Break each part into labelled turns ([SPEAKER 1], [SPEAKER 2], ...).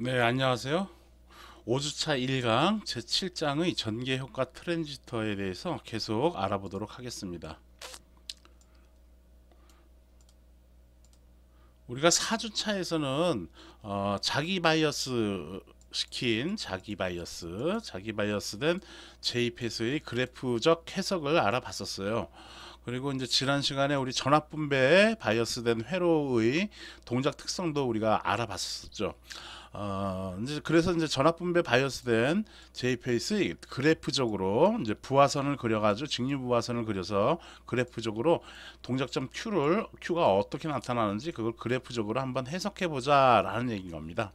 [SPEAKER 1] 네, 안녕하세요. 5주차 1강 제7장의 전개 효과 트랜지스터에 대해서 계속 알아보도록 하겠습니다. 우리가 4주차에서는 자기 바이어스 시킨 자기 바이어스된 JPS의 그래프적 해석을 알아봤었어요. 그리고 이제 지난 시간에 우리 전압 분배에 바이어스된 회로의 동작 특성도 우리가 알아봤었죠. 이제 그래서 이제 전압 분배 바이어스된 JPS의 그래프적으로 이제 부하선을 그려가지고 직류 부하선을 그려서 그래프적으로 동작점 Q가 어떻게 나타나는지 그걸 그래프적으로 한번 해석해 보자라는 얘기인 겁니다.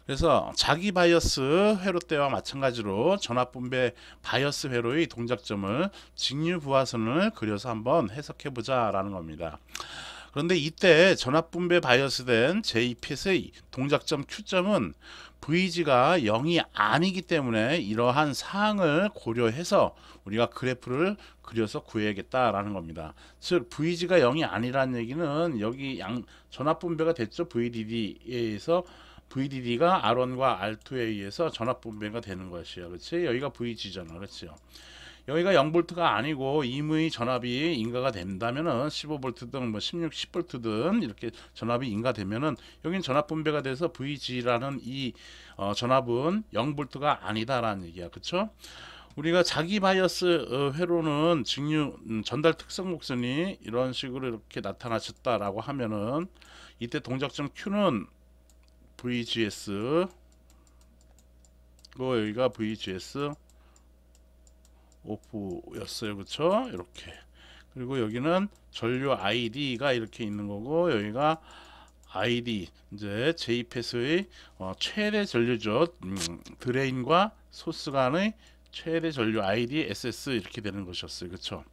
[SPEAKER 1] 그래서 자기 바이어스 회로 때와 마찬가지로 전압 분배 바이어스 회로의 동작점을 직류 부하선을 그려서 한번 해석해 보자라는 겁니다. 그런데 이때 전압 분배 바이어스된 JPS의 동작점 Q점은 VG가 0이 아니기 때문에 이러한 사항을 고려해서 우리가 그래프를 그려서 구해야겠다라는 겁니다. 즉 VG가 0이 아니라는 얘기는 여기 전압 분배가 됐죠. VDD에서 VDD가 R1과 R2에 의해서 전압 분배가 되는 것이야. 그렇지? 여기가 VG잖아. 그렇죠? 여기가 0V가 아니고 임의 전압이 인가가 된다면은 15V든 뭐 16, 10V든 이렇게 전압이 인가되면은 여긴 전압 분배가 돼서 VG라는 이 전압은 0V가 아니다라는 얘기야. 그쵸? 우리가 자기 바이어스 회로는 직류 전달 특성 곡선이 이런 식으로 이렇게 나타나셨다라고 하면은 이때 동작점 Q는 VGS 그 여기가 VGS 오프였어요. 그쵸? 이렇게. 그리고 여기는 전류 ID가 이렇게 있는 거고 여기가 ID 이제 JPS의 최대 전류죠. 드레인과 소스 간의 최대 전류 ID SS 이렇게 되는 것이었어요. 그쵸?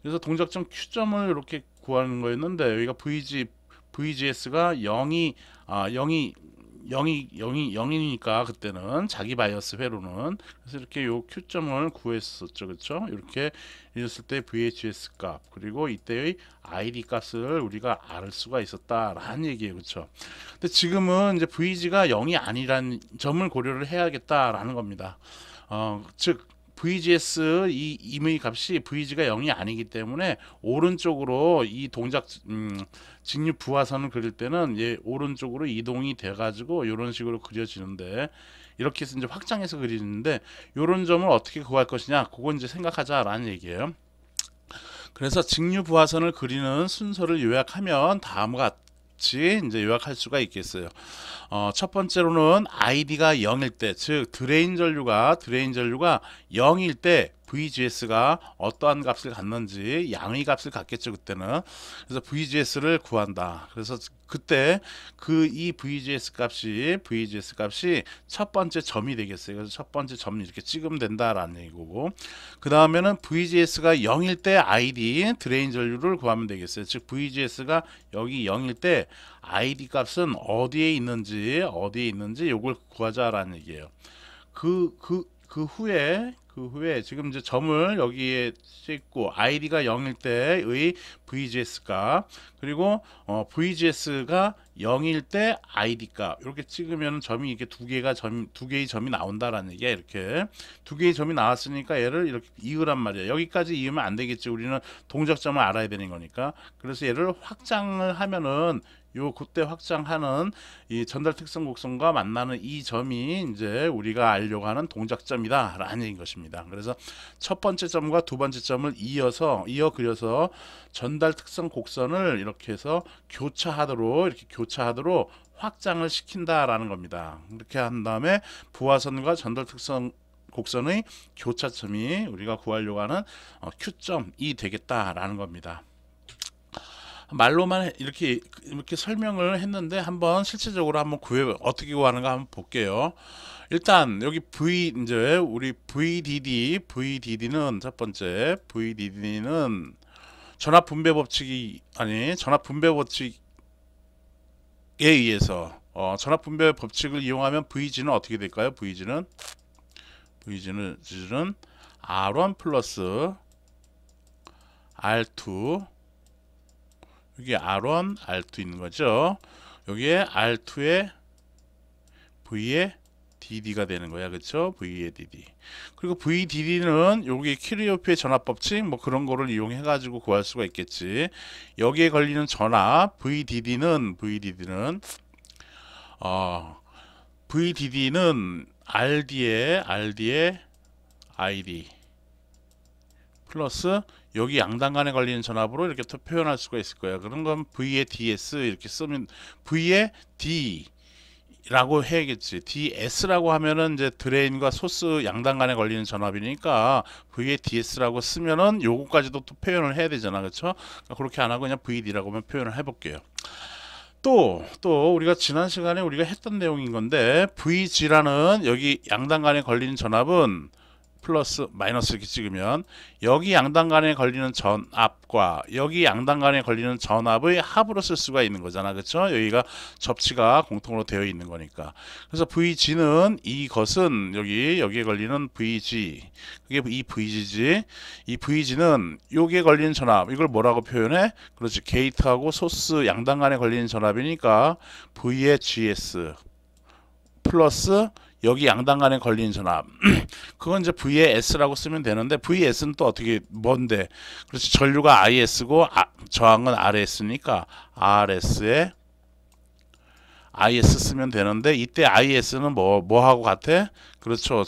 [SPEAKER 1] 그래서 동작점 Q점을 이렇게 구하는 거였는데 여기가 VGS가 0이니까 그때는 자기 바이어스 회로는 그래서 이렇게 요 Q점을 구했었죠. 그렇죠? 이렇게 이랬을 때 VHS 값 그리고 이때의 ID 값을 우리가 알 수가 있었다라는 얘기예요. 그렇죠? 근데 지금은 이제 VG가 0이 아니라는 점을 고려를 해야겠다라는 겁니다. 즉 VGS 이 임의 값이 VG가 0이 아니기 때문에 오른쪽으로 이 동작 직류 부하선을 그릴 때는 오른쪽으로 이동이 돼 가지고 이런 식으로 그려지는데 이렇게 해서 이제 확장해서 그리는데 이런 점을 어떻게 구할 것이냐 그건 이제 생각하자라는 얘기예요. 그래서 직류 부하선을 그리는 순서를 요약하면 다음과 같이 이제 요약할 수가 있겠어요. 첫 번째로는 ID가 0일 때, 즉 드레인 전류가 0일 때 VGS가 어떠한 값을 갖는지 양의 값을 갖겠죠. 그때는. 그래서 VGS를 구한다. 그래서 그때 이 VGS 값이 첫 번째 점이 되겠어요. 그래서 첫 번째 점 이렇게 찍으면 된다라는 얘기고 그 다음에는 VGS가 0일 때 ID 드레인 전류를 구하면 되겠어요. 즉 VGS가 여기 0일 때 ID 값은 어디에 있는지 요걸 구하자라는 얘기예요. 그 후에 지금 이제 점을 여기에 찍고 ID가 0일 때의 VGS 값 그리고 VGS가 0일 때 ID 값 이렇게 찍으면 점이 이렇게 두 개의 점이 나온다라는 얘기야. 이렇게 두 개의 점이 나왔으니까 얘를 이렇게 이으란 말이야. 여기까지 이으면 안 되겠지. 우리는 동작점을 알아야 되는 거니까. 그래서 얘를 확장을 하면은 요 그때 확장하는 이 전달 특성 곡선과 만나는 이 점이 이제 우리가 알려고 하는 동작점이다라는 얘기인 것입니다. 그래서 첫 번째 점과 두 번째 점을 이어 그려서 전달 특성 곡선을 이렇게 해서 이렇게 교차하도록 확장을 시킨다라는 겁니다. 이렇게 한 다음에 부하선과 전달 특성 곡선의 교차점이 우리가 구하려고 하는 Q점이 되겠다라는 겁니다. 말로만 이렇게 설명을 했는데 한번 실제적으로 한번 어떻게 구하는가 한번 볼게요. 일단 여기 이제 우리 VDD는 첫 번째 VDD는 전압 분배 법칙에 의해서 전압 분배 법칙을 이용하면 VG는 어떻게 될까요? VG는 R1 플러스 R2 여기 R1, R2 있는 거죠. 여기에 R2의 V의 DD가 되는 거야. 그쵸? V의 DD. 그리고 VDD는 여기 키르요프의 전압 법칙 뭐 그런 거를 이용해 가지고 구할 수가 있겠지. 여기에 걸리는 전압 VDD는 RD의 ID 플러스 여기 양단간에 걸리는 전압으로 이렇게 또 표현할 수가 있을 거야. 그런 건 V의 DS 이렇게 쓰면 V의 D 라고 해야겠지. DS라고 하면은 이제 드레인과 소스 양단간에 걸리는 전압이니까 V의 DS라고 쓰면은 요거까지도 또 표현을 해야 되잖아. 그렇죠? 그렇게 안 하고 그냥 VD라고만 표현을 해 볼게요. 또 우리가 지난 시간에 우리가 했던 내용인 건데 VG라는 여기 양단간에 걸리는 전압은 플러스 마이너스 이렇게 찍으면 여기 양단간에 걸리는 전압과 여기 양단간에 걸리는 전압의 합으로 쓸 수가 있는 거잖아. 그렇죠? 여기가 접치가 공통으로 되어 있는 거니까. 그래서 VG는 이것은 여기에 걸리는 VG. 그게 이 VG지. 이 VG는 여기에 걸리는 전압. 이걸 뭐라고 표현해? 그렇지. 게이트하고 소스 양단간에 걸리는 전압이니까 V의 GS 플러스 여기 양단간에 걸리는 전압 그건 이제 V의 S라고 쓰면 되는데 VS는 또 어떻게 뭔데 그렇지 전류가 IS고 저항은 RS니까 RS에 IS 쓰면 되는데 이때 IS는 뭐하고 같아? 그렇죠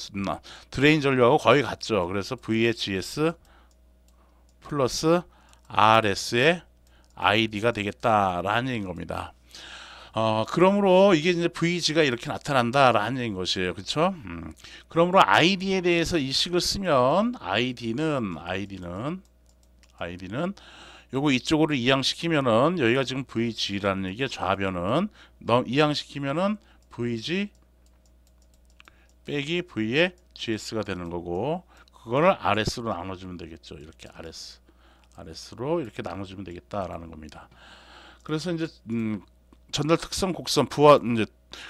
[SPEAKER 1] 드레인 전류하고 거의 같죠. 그래서 V의 GS 플러스 RS의 ID가 되겠다라는 얘기인 겁니다. 그러므로 이게 이제 VG가 이렇게 나타난다라는 것이에요. 그렇죠? 그러므로 ID에 대해서 이 식을 쓰면 ID는 요거 이쪽으로 이항시키면은 여기가 지금 VG라는 얘기야. 좌변은 이항시키면은 VG 빼기 V의 GS가 되는 거고 그거를 RS로 나눠주면 되겠죠. 이렇게 RS로 이렇게 나눠주면 되겠다라는 겁니다. 그래서 이제 전달 특성 곡선 이제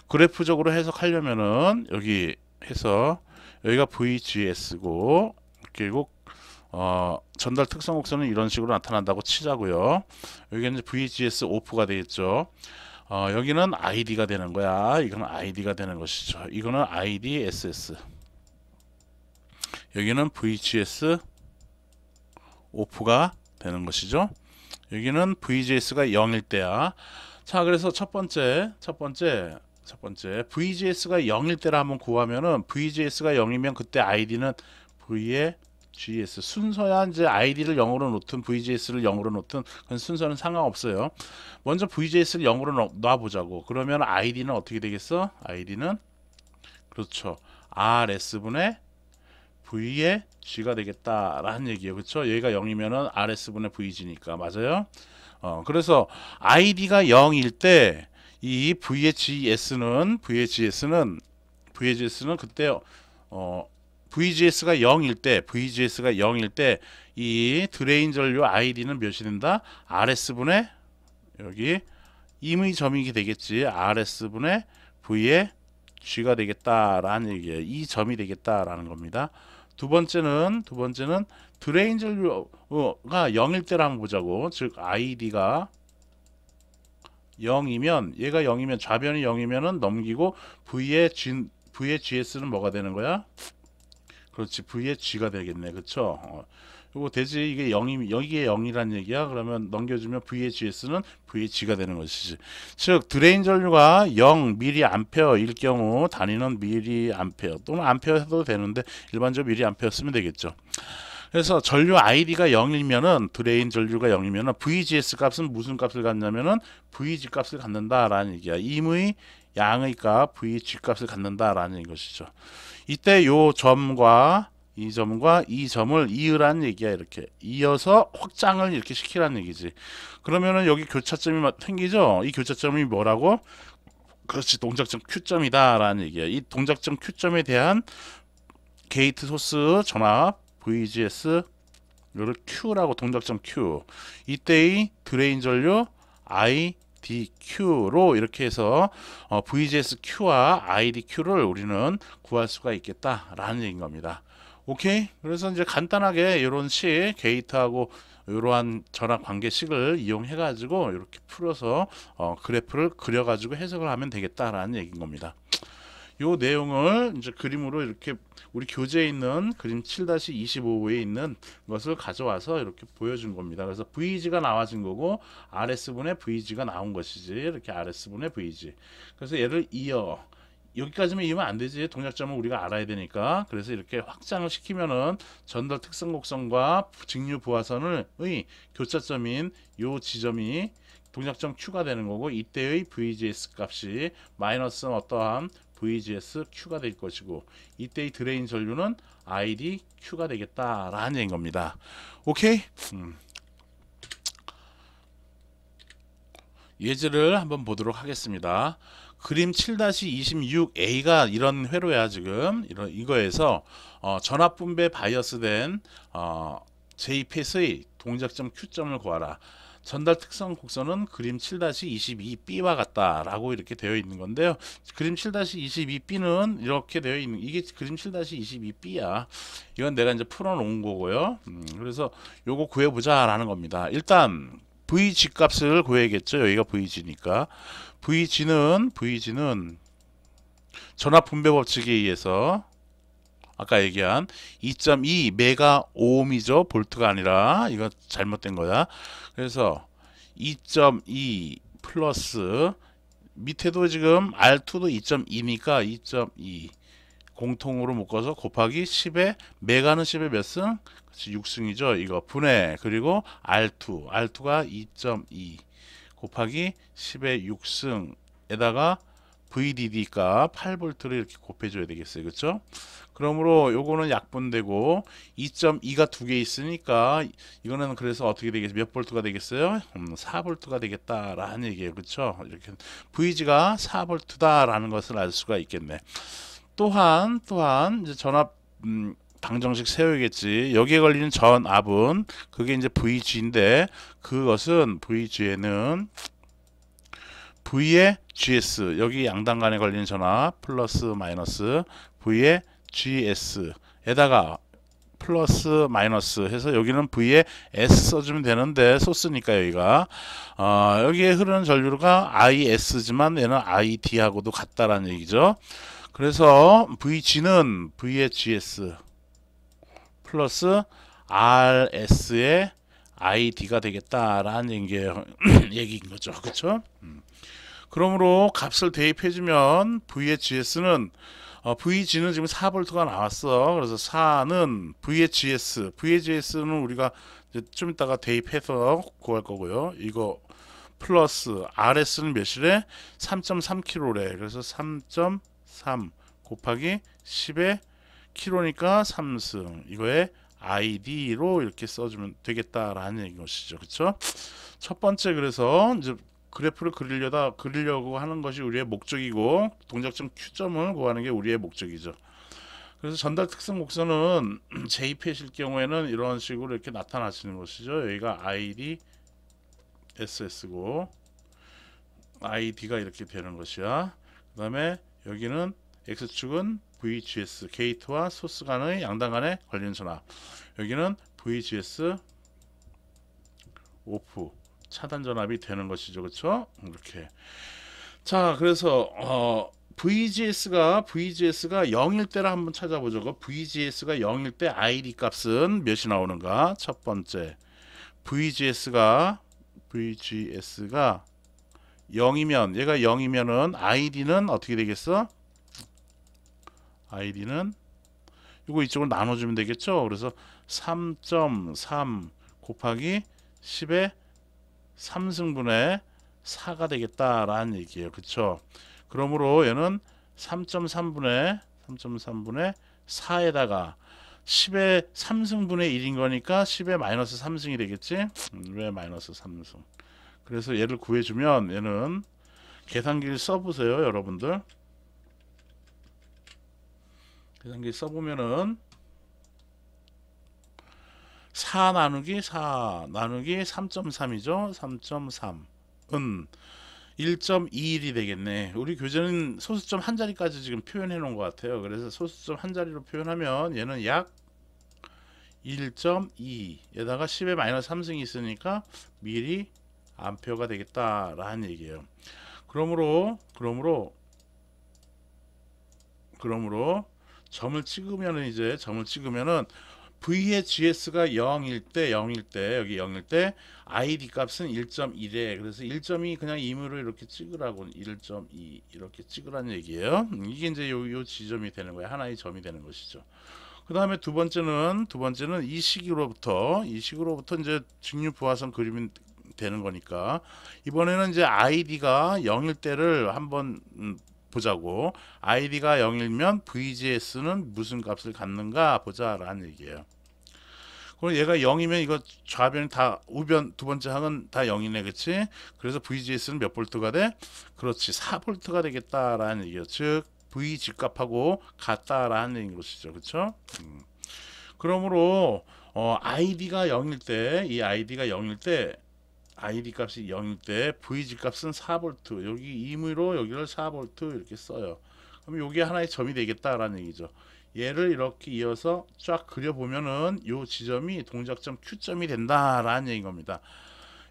[SPEAKER 1] 그래프적으로 해석하려면은 여기 해서 여기가 VGS고 그리고 전달 특성 곡선은 이런 식으로 나타난다고 치자고요. 여기는 이제 VGS 오프가 되겠죠. 여기는 ID가 되는 거야. 이거는 ID가 되는 것이죠. 이거는 IDSS. 여기는 VGS 오프가 되는 것이죠. 여기는 VGS가 0일 때야. 자, 그래서 첫 번째 VGS가 0일 때를 한번 구하면은 VGS가 0이면 그때 ID는 V의 GS 순서야. 이제 ID를 0으로 놓든 VGS를 0으로 놓든 그건 순서는 상관없어요. 먼저 VGS를 0으로 놔보자고. 그러면 ID는 어떻게 되겠어? ID는 그렇죠. RS분의 V의 G가 되겠다라는 얘기예요. 그렇죠? 얘가 0이면은 RS분의 VG니까 맞아요. 그래서 ID가 0일 때 이 VGS는 그때 VGS가 0일 때 이 드레인 전류 ID는 몇이 된다? RS분의 여기 임의 점이 되겠지. RS분의 V의 G가 되겠다라는 얘기예요. 이 점이 되겠다라는 겁니다. 두 번째는 드레인 전류가 0일 때를 한번 보자고. 즉 ID가 0이면 얘가 0이면 좌변이 0이면은 넘기고 V의 GS는 뭐가 되는 거야? 그렇지. V의 G가 되겠네. 그쵸? 요거 되지. 이게 0이 여기에 0이란 얘기야. 그러면 넘겨주면 V의 GS는 V의 G가 되는 것이지. 즉 드레인 전류가 0 mA일 경우 단위는 mA 또는 암페어 해도 되는데 일반적으로 mA 쓰면 되겠죠. 그래서 전류 ID가 0이면은 드레인 전류가 0이면은 VGS 값은 무슨 값을 갖냐면은 VG 값을 갖는다라는 얘기야. 임의 양의 값 VG 값을 갖는다라는 것이죠. 이때 요 점과 이 점을 이으라는 얘기야. 이렇게 이어서 확장을 이렇게 시키라는 얘기지. 그러면은 여기 교차점이 생기죠. 이 교차점이 뭐라고? 그렇지. 동작점 Q점이다라는 얘기야. 이 동작점 Q점에 대한 게이트 소스 전압 VGS 이거를 Q라고 동작점 Q 이때의 드레인 전류 IDQ로 이렇게 해서 VGS Q와 IDQ를 우리는 구할 수가 있겠다라는 얘기인 겁니다. 오케이? 그래서 이제 간단하게 이런 식 게이트하고 이러한 전압 관계식을 이용해 가지고 이렇게 풀어서 그래프를 그려 가지고 해석을 하면 되겠다라는 얘기인 겁니다. 요 내용을 이제 그림으로 이렇게 우리 교재에 있는 그림 7-25에 있는 것을 가져와서 이렇게 보여준 겁니다. 그래서 VG가 나와진 거고 RS분의 VG가 나온 것이지. 이렇게 RS분의 VG. 그래서 얘를 이어 여기까지만 이으면 안 되지. 동작점을 우리가 알아야 되니까. 그래서 이렇게 확장을 시키면은 전달 특성 곡선과 직류 부하선의 교차점인 요 지점이 동작점 Q가 되는 거고, 이때의 VGS 값이 마이너스 어떠한 VGS Q가 될 것이고, 이때의 드레인 전류는 ID Q가 되겠다라는 얘기인 겁니다. 오케이? 예제를 한번 보도록 하겠습니다. 그림 7-26A가 이런 회로야. 지금 이거에서 전압 분배 바이어스된 J-팻의 동작점 Q점을 구하라. 전달 특성 곡선은 그림 7-22B와 같다라고 이렇게 되어 있는 건데요. 그림 7-22B는 이렇게 되어 있는, 이게 그림 7-22B야. 이건 내가 이제 풀어놓은 거고요. 그래서 요거 구해보자라는 겁니다. 일단 VG 값을 구해야겠죠. 여기가 VG니까 VG는 전압 분배 법칙에 의해서 아까 얘기한 2.2 메가 오음이죠. 볼트가 아니라 이거 잘못된 거야. 그래서 2.2 플러스 밑에도 지금 R2도 2.2니까 2.2 공통으로 묶어서 곱하기 10에 메가는 10에 몇 승? 그렇지, 6승이죠. 이거 분해, 그리고 R2가 2.2 곱하기 10의 6승에다가 VDD가 8V를 이렇게 곱해줘야 되겠어요. 그렇죠? 그러므로 요거는 약분되고 2.2가 두 개 있으니까 이거는 그래서 어떻게 되겠어요? 몇 볼트가 되겠어요? 4V가 되겠다라는 얘기예요. 그렇죠? 이렇게 VG가 4V다라는 것을 알 수가 있겠네. 또한 이제 전압 방정식 세워야겠지. 여기에 걸리는 전압은 그게 이제 VG인데, 그것은 VG에는 V의 GS, 여기 양당 간에 걸리는 전압 플러스 마이너스 V의 GS에다가 플러스 마이너스 해서 여기는 V에 S 써주면 되는데 소스니까 여기가 여기에 흐르는 전류가 IS지만 얘는 ID하고도 같다라는 얘기죠. 그래서 VG는 V의 GS 플러스 RS의 ID가 되겠다라는 얘기인 거죠. 그렇죠? 그러므로 값을 대입해주면 V의 GS는 VG는 지금 4V가 나왔어. 그래서 4는 V의 GS는 우리가 이제 좀 이따가 대입해서 구할 거고요. 이거 플러스 RS는 몇이래? 3.3kg래. 그래서 3.3 곱하기 10의 kg니까 3승. 이거에 ID로 이렇게 써주면 되겠다라는 것이죠. 그렇죠? 첫 번째, 그래서 이제 그래프를 그리려고 하는 것이 우리의 목적이고, 동작점 Q점을 구하는 게 우리의 목적이죠. 그래서 전달 특성 곡선은 J-팻일 경우에는 이런 식으로 이렇게 나타나시는 것이죠. 여기가 ID SS고 ID가 이렇게 되는 것이야. 그 다음에 여기는 X축은 VGS, 게이트와 소스 간의 양당 간에 걸리는 전압. 여기는 VGS 오프, 차단 전압이 되는 것이죠. 그렇죠? 이렇게. 자, 그래서 VGS가 0일 때를 한번 찾아보죠. VGS가 0일 때 ID 값은 몇이 나오는가? 첫 번째, VGS가 0이면, 얘가 0이면은 ID는 어떻게 되겠어? ID는 이거 이쪽을 나눠주면 되겠죠. 그래서 3.3 곱하기 10의 3승분의 4가 되겠다라는 얘기예요. 그쵸? 그러므로 얘는 3.3분의 4에다가 10의 3승분의 1인 거니까 10의 마이너스 3승이 되겠지? 왜 마이너스 3승? 그래서 얘를 구해주면, 얘는 계산기를 써보세요. 여러분들 계산기 써보면은 4 나누기 3.3이죠. 3.3은 1.21이 되겠네. 우리 교재는 소수점 한 자리까지 지금 표현해 놓은 것 같아요. 그래서 소수점 한 자리로 표현하면 얘는 약 1.2에다가 10의 마이너스 3승이 있으니까 미리 암페어가 되겠다라는 얘기예요. 그러므로 그러므로 점을 찍으면은 V의 GS가 0일 때 여기 0일 때 ID 값은 1.1에 그래서 1.2 그냥 임의로 이렇게 찍으라고 1.2 이렇게 찍으라는 얘기예요. 이게 이제 요 지점이 되는 거예요. 하나의 점이 되는 것이죠. 그 다음에 두 번째는 이 식으로부터 이제 직류 부하선 그리면 되는 거니까 이번에는 이제 ID가 0일 때를 한번 보자고. ID가 0이면 VGS는 무슨 값을 갖는가 보자라는 얘기예요. 그럼 얘가 0이면 이거 좌변 다 우변 두 번째 항은 다 0이네, 그렇지? 그래서 VGS는 몇 볼트가 돼? 그렇지, 4볼트가 되겠다라는 얘기예요. 즉 V 집값하고 같다라는 것이죠, 그렇죠? 그러므로 ID가 0일 때, 이 ID가 0일 때 ID 값이 0일 때 VG 값은 4볼트, 여기 임의로 여기를 4볼트 이렇게 써요. 그럼 이게 하나의 점이 되겠다라는 얘기죠. 얘를 이렇게 이어서 쫙 그려보면은 요 지점이 동작점 Q점이 된다라는 얘기인 겁니다.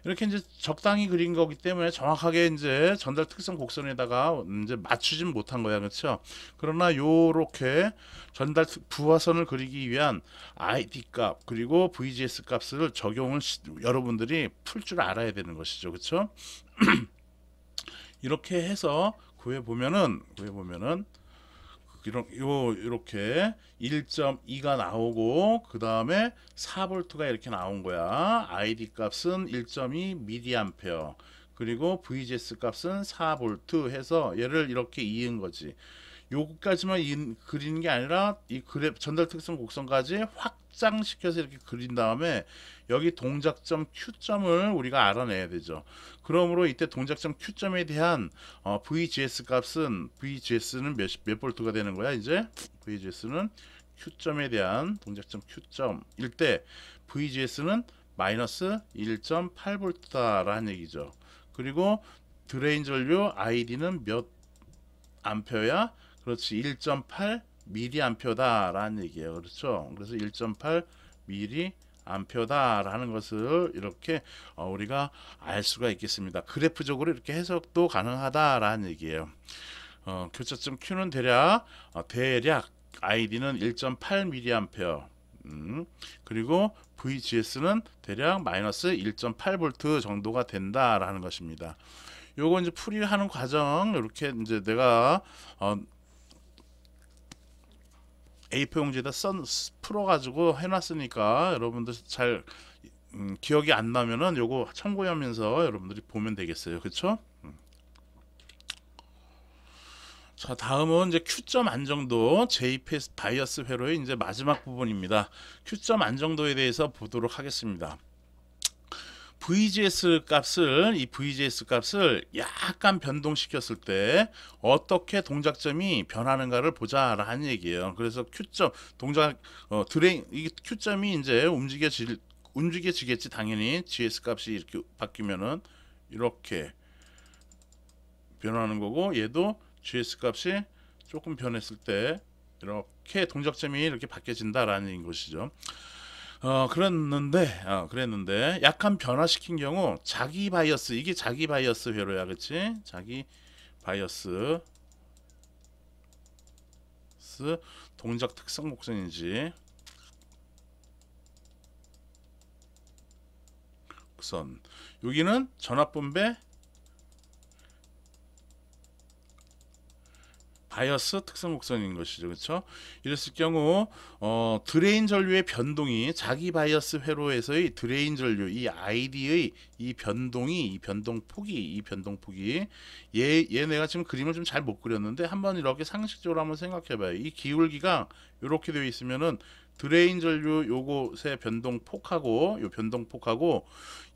[SPEAKER 1] 이렇게 이제 적당히 그린 거기 때문에 정확하게 이제 전달 특성 곡선에다가 이제 맞추진 못한 거야, 그렇죠? 그러나 요렇게 전달 부하선을 그리기 위한 ID 값 그리고 VGS 값을 적용을 여러분들이 풀 줄 알아야 되는 것이죠, 그렇죠? 이렇게 해서 구해 보면은 이렇게 1.2가 나오고 그 다음에 4볼트가 이렇게 나온 거야. ID 값은 1.2 mA 그리고 VGS 값은 4볼트 해서 얘를 이렇게 이은 거지. 요거까지만 그리는 게 아니라 이 그래프 전달 특성 곡선까지 확장시켜서 이렇게 그린 다음에 여기 동작점 Q점을 우리가 알아내야 되죠. 그러므로 이때 동작점 Q점에 대한 VGS 값은 VGS는 몇 볼트가 되는 거야 이제? VGS는 Q점에 대한 동작점 Q점일 때 VGS는 마이너스 1.8볼트다라는 얘기죠. 그리고 드레인 전류 ID는 몇 암페어야? 그렇지, 1.8 mA다라는 얘기예요. 그렇죠? 그래서 1.8 mA다라는 것을 이렇게 우리가 알 수가 있겠습니다. 그래프적으로 이렇게 해석도 가능하다라는 얘기예요. 교차점 Q는 대략 ID는 1.8 mA 그리고 VGS는 대략 마이너스 1.8V 정도가 된다라는 것입니다. 요거 이제 풀이하는 과정 이렇게 이제 내가 A4 용지에다 풀어가지고 해놨으니까 여러분들 잘 기억이 안 나면은 요거 참고하면서 여러분들이 보면 되겠어요, 그렇죠? 자, 다음은 이제 Q점 안정도 JPS 바이어스 회로의 이제 마지막 부분입니다. Q점 안정도에 대해서 보도록 하겠습니다. VGS 값을 약간 변동시켰을 때 어떻게 동작점이 변하는가를 보자라는 얘기예요. 그래서 Q점 이 Q점이 이제 움직여지겠지 당연히. GS 값이 이렇게 바뀌면은 이렇게 변하는 거고, 얘도 GS 값이 조금 변했을 때 이렇게 동작점이 이렇게 바뀌어진다라는 것이죠. 그랬는데 약간 변화시킨 경우 자기 바이어스, 이게 자기 바이어스 회로야, 그렇지? 자기 바이어스 동작 특성 곡선인지 곡선, 여기는 전압분배 바이어스 특성 곡선인 것이죠, 그렇죠? 이랬을 경우 드레인 전류의 변동이 자기 바이어스 회로에서의 드레인 전류 이 ID의 이 변동폭이 얘 내가 지금 그림을 좀 잘 못 그렸는데 한번 이렇게 상식적으로 한번 생각해봐요. 이 기울기가 이렇게 되어 있으면은 드레인 전류 요것의 변동폭하고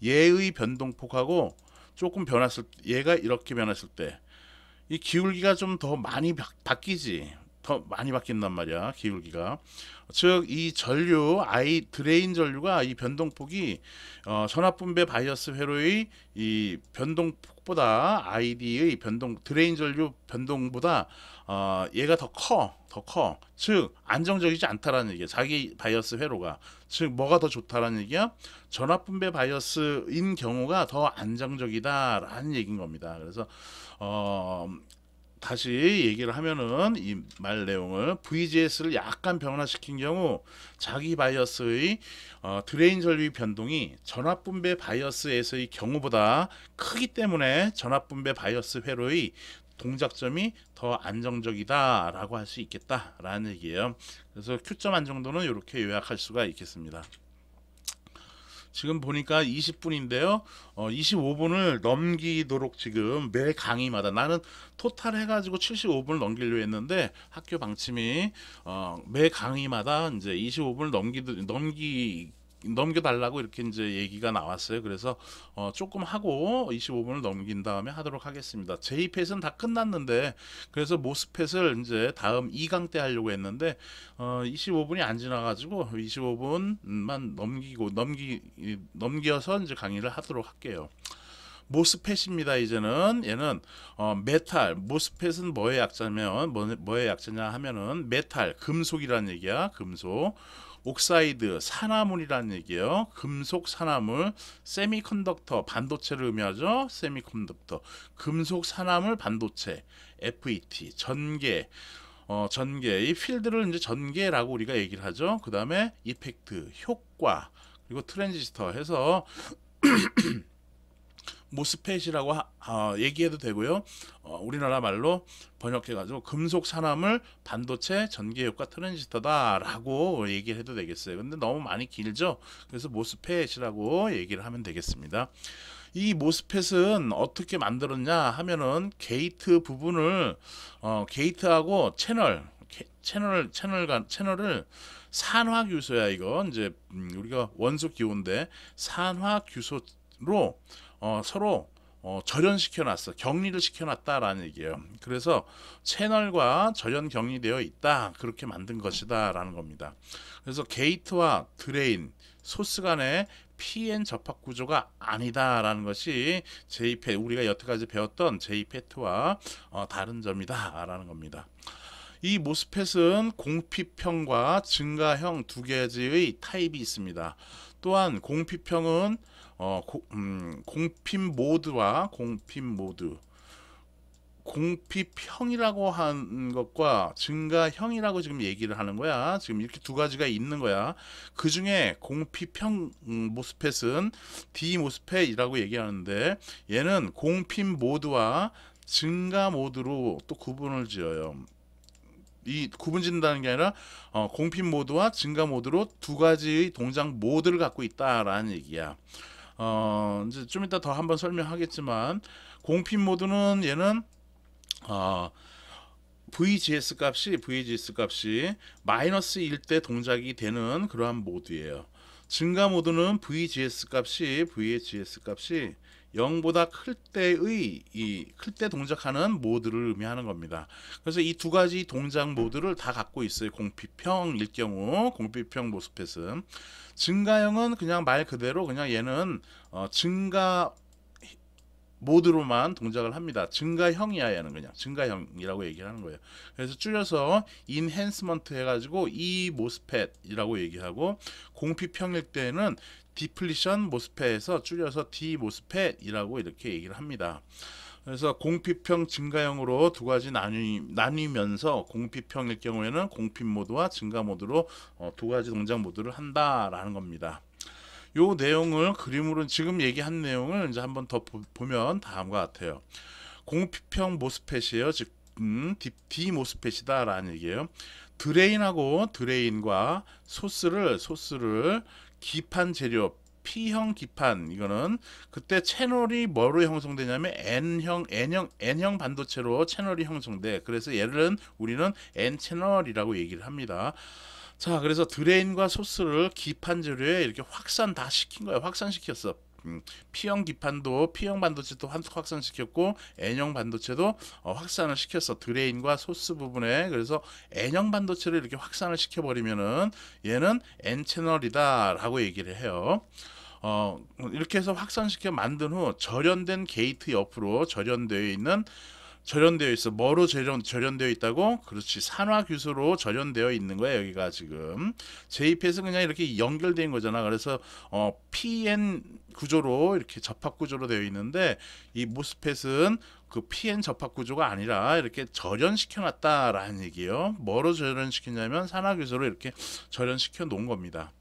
[SPEAKER 1] 얘의 변동폭하고 조금 변했을 얘가 이렇게 변했을 때 이 기울기가 좀 더 많이 바뀌지. 더 많이 바뀐단 말이야, 기울기가. 즉 이 드레인 전류가 이 변동폭이 전압분배 바이어스 회로의 이 변동폭보다 ID의 드레인 전류 변동보다 얘가 더 커. 즉 안정적이지 않다라는 얘기야. 자기 바이어스 회로가. 즉 뭐가 더 좋다라는 얘기야? 전압분배 바이어스인 경우가 더 안정적이다라는 얘기인 겁니다. 그래서 다시 얘기를 하면은 이 말 내용을 VGS를 약간 변화시킨 경우 자기 바이어스의 드레인 전류 변동이 전압 분배 바이어스에서의 경우보다 크기 때문에 전압 분배 바이어스 회로의 동작점이 더 안정적이다라고 할 수 있겠다라는 얘기예요. 그래서 Q점 안정도는 이렇게 요약할 수가 있겠습니다. 지금 보니까 20분인데요. 25분을 넘기도록 지금 매 강의마다 나는 토탈 해가지고 75분을 넘기려 했는데 학교 방침이 매 강의마다 이제 25분을 넘겨달라고 이렇게 이제 얘기가 나왔어요. 그래서 조금 하고 25분을 넘긴 다음에 하도록 하겠습니다. JPET은 다 끝났는데 그래서 모스펫을 이제 다음 2강 때 하려고 했는데 25분이 안 지나가지고 25분만 넘겨서 이제 강의를 하도록 할게요. 모스펫입니다. 이제는 얘는 메탈 모스펫은 뭐의 약자면 뭐의 약자냐 하면은 메탈 금속이라는 얘기야. 금속 옥사이드 산화물이라는 얘기예요. 금속 산화물 세미컨덕터 반도체를 의미하죠. 세미컨덕터 금속 산화물 반도체 FET 전개 전개 이 필드를 이제 전개라고 우리가 얘기를 하죠. 그 다음에 이펙트 효과 그리고 트랜지스터 해서 모스펫이라고 얘기해도 되고요. 우리나라 말로 번역해가지고 금속 산화물 반도체 전개 효과 트랜지스터다라고 얘기해도 되겠어요. 근데 너무 많이 길죠. 그래서 모스펫이라고 얘기를 하면 되겠습니다. 이 모스펫은 어떻게 만들었냐 하면은 게이트 부분을 게이트하고 채널을 산화규소야 이거 이제 우리가 원소 기호인데 산화규소로 서로 절연시켜 놨어. 격리를 시켜 놨다라는 얘기예요. 그래서 채널과 절연 격리되어 있다. 그렇게 만든 것이다라는 겁니다. 그래서 게이트와 드레인, 소스 간의 PN 접합 구조가 아니다라는 것이 JPET 우리가 여태까지 배웠던 JPET와 다른 점이다라는 겁니다. 이 모스펫은 공피평과 증가형 두 가지의 타입이 있습니다. 또한 공피평은 공핍 모드와 공핍형이라고 한 것과 증가형이라고 지금 얘기를 하는 거야. 지금 이렇게 두 가지가 있는 거야. 그 중에 공핍형 모스펫은 D 모스펫이라고 얘기하는데 얘는 공핍 모드와 증가 모드로 또 구분을 지어요. 이 구분 짓는다는 게 아니라 공핍 모드와 증가 모드로 두 가지의 동작 모드를 갖고 있다라는 얘기야. 이제 좀 이따 더 한번 설명하겠지만 공핍 모드는 얘는 VGS 값이 마이너스 1 때 동작이 되는 그러한 모드예요. 증가 모드는 VGS 값이 0보다 클 때 동작하는 모드를 의미하는 겁니다. 그래서 이 두 가지 동작 모드를 다 갖고 있어요. 공피평일 경우 공피평 모스펫은 증가형은 그냥 말 그대로 그냥 얘는 증가 모드로만 동작을 합니다. 증가형이야 얘는 그냥 증가형이라고 얘기하는 거예요. 그래서 줄여서 인핸스먼트 해가지고 이 모스펫이라고 얘기하고 공피평일 때는 디플리션 모스펫에서 줄여서 D 모스펫이라고 이렇게 얘기를 합니다. 그래서 공피평 증가형으로 두 가지 나뉘면서 공피평일 경우에는 공핍 모드와 증가 모드로 두 가지 동작 모드를 한다라는 겁니다. 요 내용을 그림으로 지금 얘기한 내용을 이제 한번 더 보면 다음과 같아요. 공피평 모스펫이에요. 즉 D 모스펫이다라는 얘기예요. 드레인과 소스를 기판 재료 P형 기판 이거는 그때 채널이 뭐로 형성되냐면 N형 반도체로 채널이 형성돼. 그래서 얘를 우리는 N 채널이라고 얘기를 합니다. 자, 그래서 드레인과 소스를 기판 재료에 이렇게 확산 다 시킨 거야. 확산시켰어. P형 기판도 P형 반도체도 확산시켰고 N형 반도체도 확산을 시켰어. 드레인과 소스 부분에. 그래서 N형 반도체를 이렇게 확산을 시켜버리면은 얘는 N 채널이다라고 얘기를 해요. 이렇게 해서 확산시켜 만든 후 절연된 게이트 옆으로 절연되어 있어. 뭐로 절연되어 있다고? 그렇지. 산화규소로 절연되어 있는 거야. 여기가 지금 JPS는 그냥 이렇게 연결된 거잖아. 그래서 PN 구조로 이렇게 접합 구조로 되어 있는데 이 모스펫은 그 PN 접합 구조가 아니라 이렇게 절연시켜 놨다라는 얘기예요. 뭐로 절연시켰냐면 산화교수로 이렇게 절연시켜 놓은 겁니다.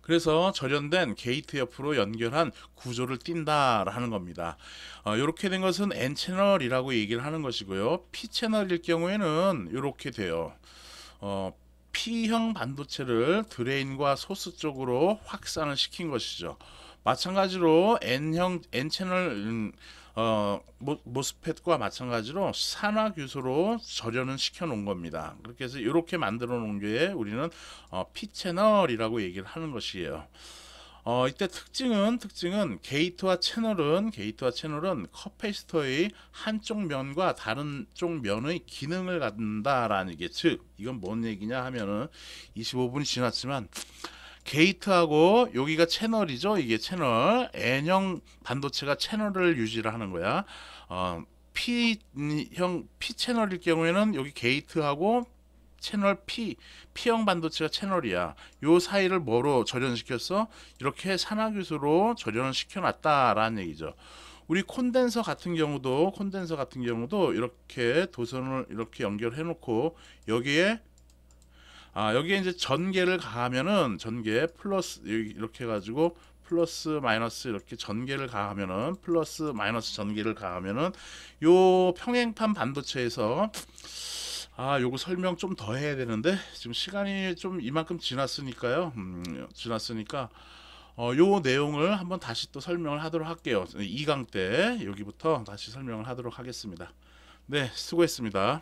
[SPEAKER 1] 그래서 절연된 게이트 옆으로 연결한 구조를 띈다라는 겁니다. 이렇게 된 것은 N채널이라고 얘기를 하는 것이고요. P채널일 경우에는 이렇게 돼요. P형 반도체를 드레인과 소스 쪽으로 확산을 시킨 것이죠. 마찬가지로 N채널 모스펫과 마찬가지로 산화교수로 절연을 시켜 놓은 겁니다. 그렇게 해서 이렇게 만들어 놓은 게 우리는 P채널이라고 얘기를 하는 것이에요. 이때 특징은 게이트와 채널은 커패시터의 한쪽 면과 다른 쪽 면의 기능을 갖는다라는 게, 즉 이건 뭔 얘기냐 하면은 25분이 지났지만 게이트하고 여기가 채널이죠. 이게 채널, N형 반도체가 채널을 유지를 하는 거야. P 채널일 경우에는 여기 게이트하고 채널 P형 반도체가 채널이야. 요 사이를 뭐로 절연시켰어? 이렇게 산화교수로 절연을 시켜놨다라는 얘기죠. 우리 콘덴서 같은 경우도 이렇게 도선을 이렇게 연결해 놓고 여기에 이제 전개를 가하면은 플러스 이렇게 해가지고 플러스 마이너스 이렇게 전개를 가하면은 플러스 마이너스 전개를 가하면은 요 평행판 반도체에서 요거 설명 좀 더 해야 되는데 지금 시간이 좀 이만큼 지났으니까요. 요 내용을 한번 다시 또 설명을 하도록 할게요. 2강 때 여기부터 다시 설명을 하도록 하겠습니다. 네, 수고했습니다.